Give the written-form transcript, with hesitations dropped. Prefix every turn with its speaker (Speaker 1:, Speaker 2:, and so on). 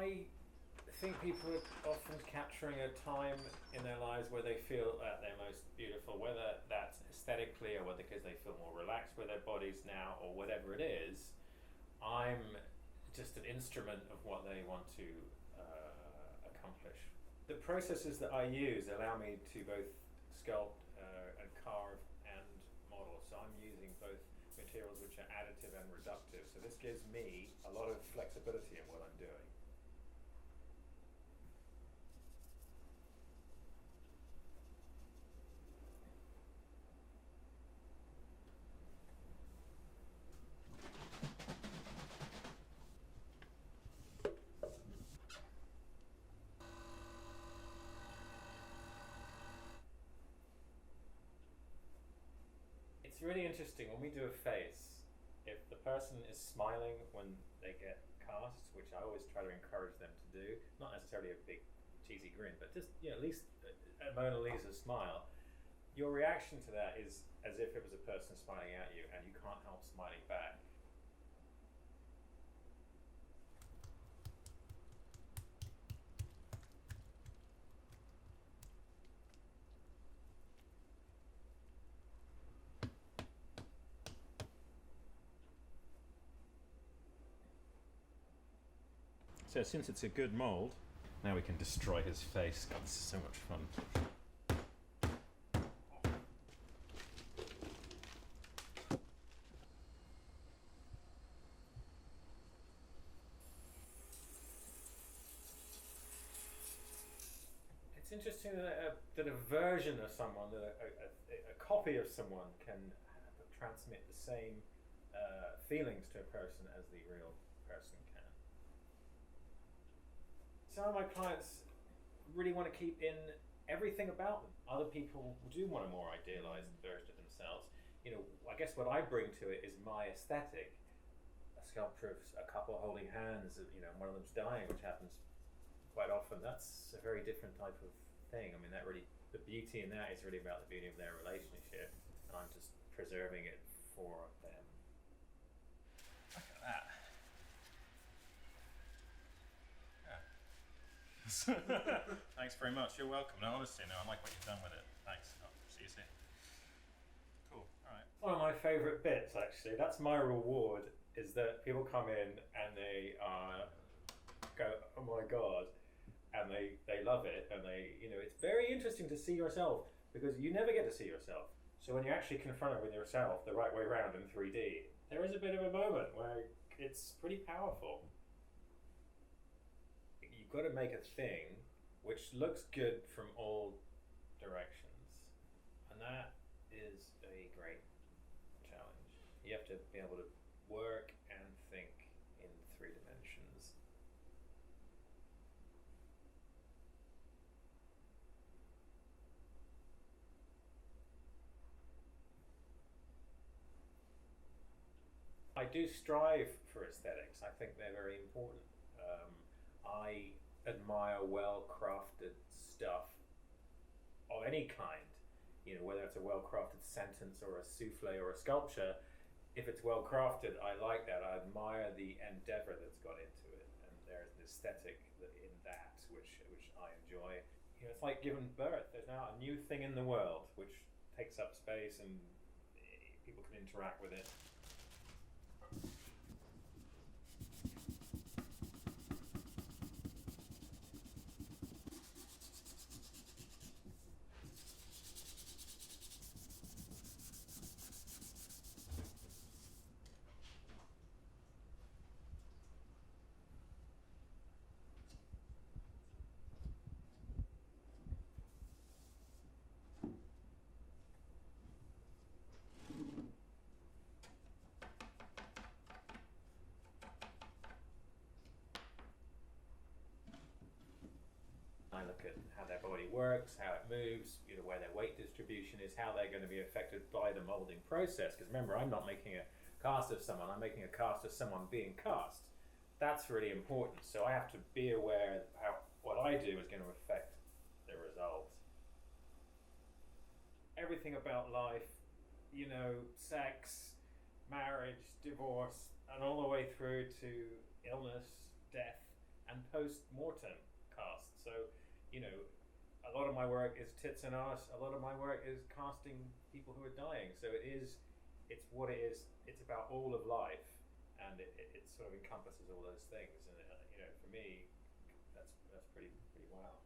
Speaker 1: I think people are often capturing a time in their lives where they feel at their most beautiful, whether that's aesthetically or whether because they feel more relaxed with their bodies now or whatever it is. I'm just an instrument of what they want to accomplish. The processes that I use allow me to both sculpt and carve and model. So I'm using both materials which are additive and reductive. So this gives me a lot of flexibility in what I'm doing. It's really interesting when we do a face, if the person is smiling when they get cast, which I always try to encourage them to do, not necessarily a big cheesy grin, but just at least a Mona Lisa smile, your reaction to that is as if it was a person smiling at you and you can't help smiling back.
Speaker 2: So since it's a good mould, now we can destroy his face. God, this is so much fun.
Speaker 1: It's interesting that a version of someone, that a copy of someone can transmit the same feelings to a person as the real person can. Some of my clients really want to keep in everything about them. Other people do want a more idealized version of themselves. I guess what I bring to it is my aesthetic. A sculpture of a couple holding hands, one of them's dying, which happens quite often. That's a very different type of thing. I mean, the beauty in that is really about the beauty of their relationship, and I'm just preserving it for them.
Speaker 2: Look at that. Yeah. Thanks very much. You're welcome. No, honestly, I like what you've done with it. Thanks. I'll see you soon. Cool. All right.
Speaker 1: One of my favourite bits, actually, that's my reward, is that people come in and they go, oh my God, and they love it, and it's very interesting to see yourself, because you never get to see yourself. So when you're actually confronted with yourself the right way around in 3D, there is a bit of a moment where it's pretty powerful. You've got to make a thing which looks good from all directions, and that is a great challenge. You have to be able to work and think in 3 dimensions. I do strive for aesthetics. I think they're very important. I admire well-crafted stuff of any kind. Whether it's a well-crafted sentence or a souffle or a sculpture, if it's well-crafted, I like that. I admire the endeavor that's gone into it, and there's an aesthetic in that which I enjoy. It's like giving birth. There's now a new thing in the world which takes up space and people can interact with it. I look at how their body works, how it moves, where their weight distribution is, how they're going to be affected by the molding process. Because remember, I'm not making a cast of someone, I'm making a cast of someone being cast. That's really important. So I have to be aware how what I do is going to affect the result. Everything about life, sex, marriage, divorce, and all the way through to illness, death, and post-mortem casts. So, you know, a lot of my work is tits and arse. A lot of my work is casting people who are dying. So it's what it is. It's about all of life, and it sort of encompasses all those things. And you know, for me, that's pretty wow.